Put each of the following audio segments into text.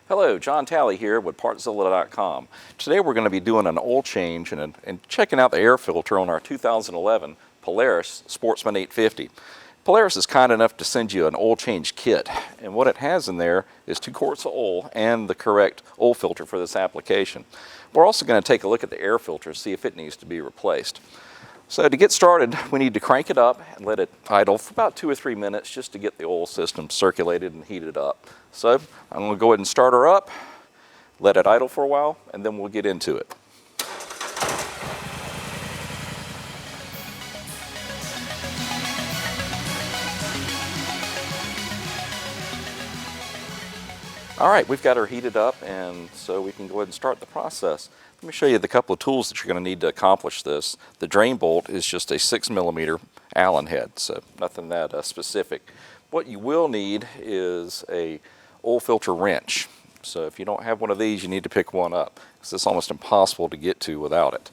Hello, John Talley here with Partzilla.com. Today we're going to be doing an oil change and checking out the air filter on our 2011 Polaris Sportsman 850. Polaris is kind enough to send you an oil change kit, and what it has in there is 2 quarts of oil and the correct oil filter for this application. We're also going to take a look at the air filter and see if it needs to be replaced. So to get started, we need to crank it up and let it idle for about 2 or 3 minutes just to get the oil system circulated and heated up. So I'm going to go ahead and start her up, let it idle for a while, and then we'll get into it. All right, we've got her heated up, and so we can go ahead and start the process. Let me show you the couple of tools that you're going to need to accomplish this. The drain bolt is just a 6mm Allen head, so nothing that specific. What you will need is a oil filter wrench. So if you don't have one of these, you need to pick one up, because it's almost impossible to get to without it.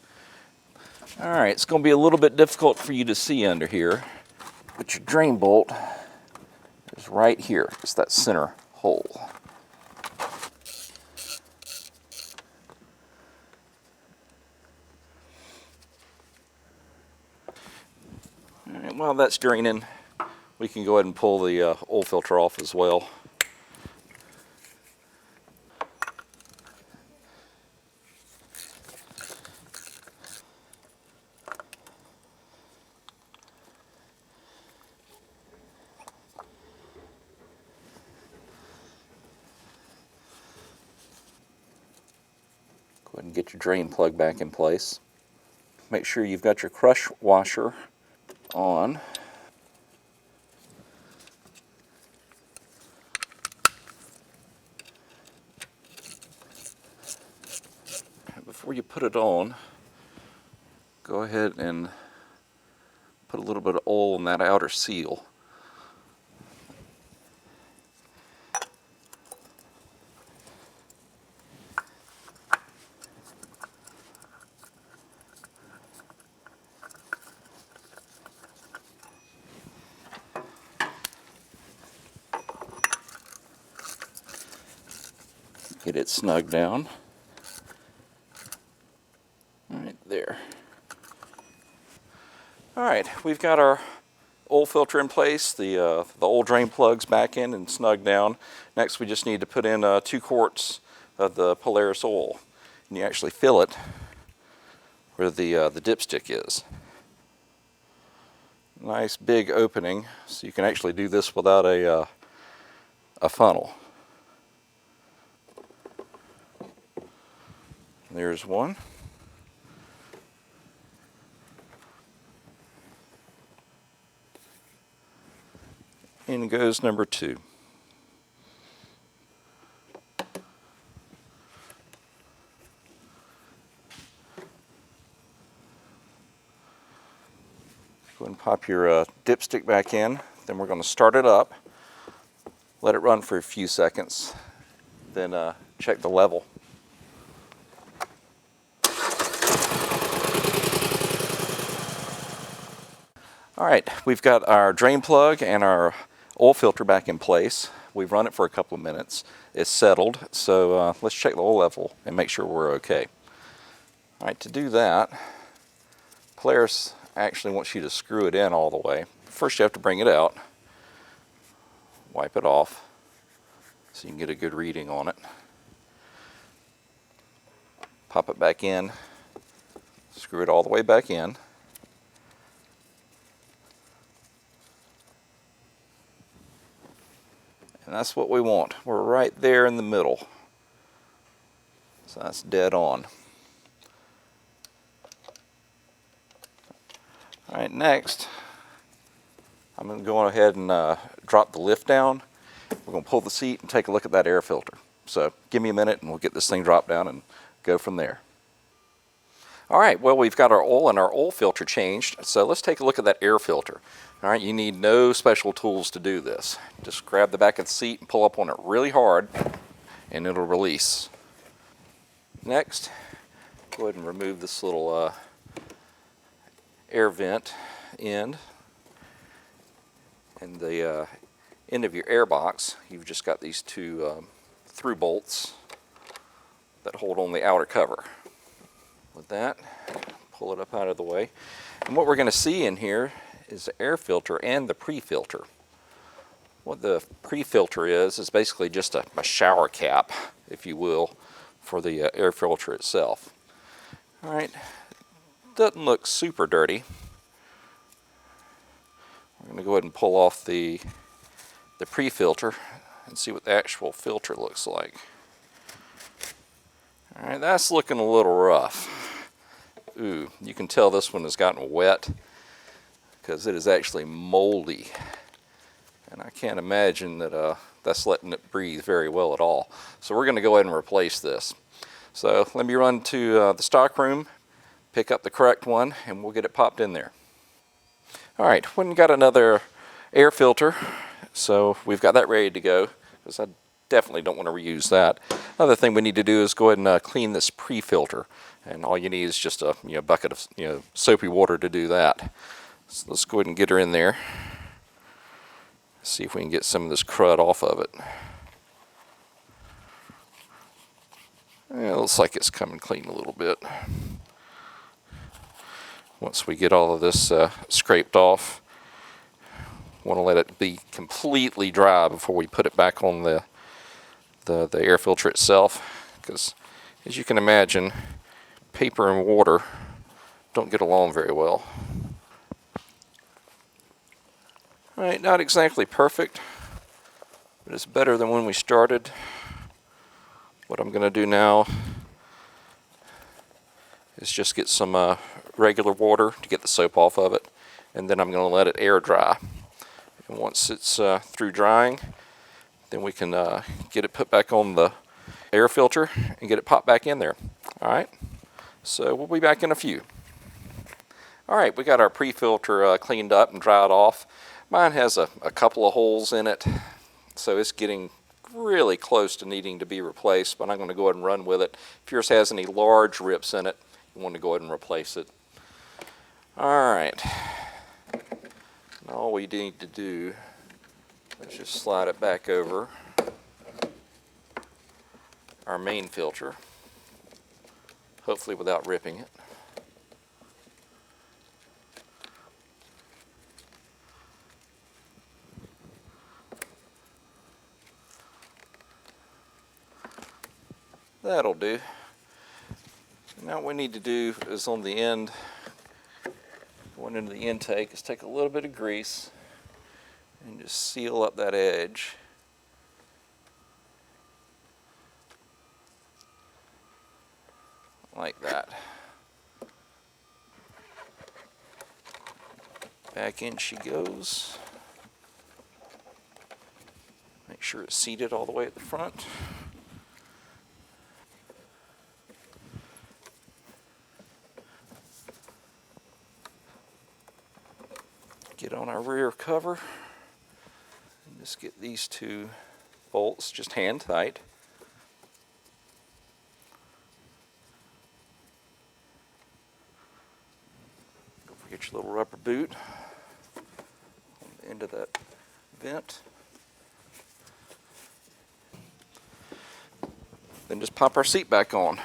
All right, it's going to be a little bit difficult for you to see under here, but your drain bolt is right here. It's that center hole. And while that's draining, we can go ahead and pull the oil filter off as well. Go ahead and get your drain plug back in place. Make sure you've got your crush washer on. Before you put it on, go ahead and put a little bit of oil in that outer seal. Get it snug down. Right there. All right, we've got our oil filter in place, the oil drain plugs back in and snug down. Next, we just need to put in 2 quarts of the Polaris oil, and you actually fill it where the dipstick is. Nice big opening, so you can actually do this without a funnel. There's one. In goes number 2. Go ahead and pop your dipstick back in. Then we're going to start it up, let it run for a few seconds, then check the level. All right, we've got our drain plug and our oil filter back in place. We've run it for a couple of minutes. It's settled, so let's check the oil level and make sure we're okay. All right, to do that, Polaris actually wants you to screw it in all the way. First you have to bring it out, wipe it off so you can get a good reading on it. Pop it back in, screw it all the way back in. And that's what we want. We're right there in the middle. So that's dead on. All right, next, I'm going to go ahead and drop the lift down. We're going to pull the seat and take a look at that air filter. So give me a minute and we'll get this thing dropped down and go from there. All right, well, we've got our oil and our oil filter changed, so let's take a look at that air filter. All right, you need no special tools to do this. Just grab the back of the seat and pull up on it really hard, and it'll release. Next, go ahead and remove this little air vent end, and the end of your airbox. You've just got these two through bolts that hold on the outer cover. With that, pull it up out of the way. And what we're going to see in here is the air filter and the pre-filter. What the pre-filter is basically just a shower cap, if you will, for the air filter itself. All right, doesn't look super dirty. We're going to go ahead and pull off the pre-filter and see what the actual filter looks like. All right, that's looking a little rough. Ooh, you can tell this one has gotten wet because it is actually moldy. And I can't imagine that that's letting it breathe very well at all. So we're going to go ahead and replace this. So let me run to the stock room, pick up the correct one, and we'll get it popped in there. All right, we got another air filter, so we've got that ready to go, because I definitely don't want to reuse that. Another thing we need to do is go ahead and clean this pre-filter, and all you need is just a bucket of soapy water to do that. So let's go ahead and get her in there. See if we can get some of this crud off of it. Yeah, it looks like it's coming clean a little bit. Once we get all of this scraped off, want to let it be completely dry before we put it back on the air filter itself, because as you can imagine, paper and water don't get along very well. All right, not exactly perfect, but it's better than when we started. What I'm going to do now is just get some regular water to get the soap off of it, and then I'm going to let it air dry. And once it's through drying, then we can get it put back on the air filter and get it popped back in there. All right, so we'll be back in a few. All right, we got our pre-filter cleaned up and dried off. Mine has a couple of holes in it, so it's getting really close to needing to be replaced, but I'm going to go ahead and run with it. If yours has any large rips in it, you want to go ahead and replace it. All right, now all we need to do is just slide it back over our main filter, hopefully without ripping it. That'll do. Now what we need to do is on the end, going into the intake, is take a little bit of grease and just seal up that edge. Like that. Back in she goes. Make sure it's seated all the way at the front. Get on our rear cover and just get these two bolts just hand tight. Don't forget your little rubber boot on the end of that vent. Then just pop our seat back on.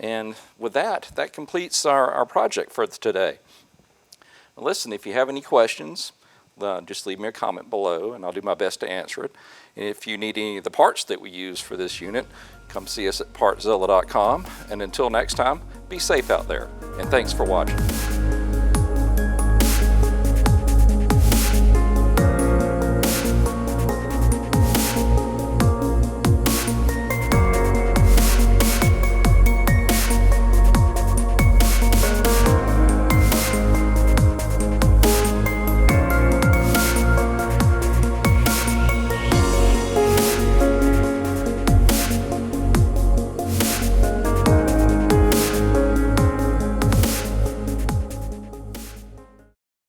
And with that, that completes our project for today. Now listen, if you have any questions, just leave me a comment below and I'll do my best to answer it. And if you need any of the parts that we use for this unit, come see us at Partzilla.com. And until next time, be safe out there. And thanks for watching.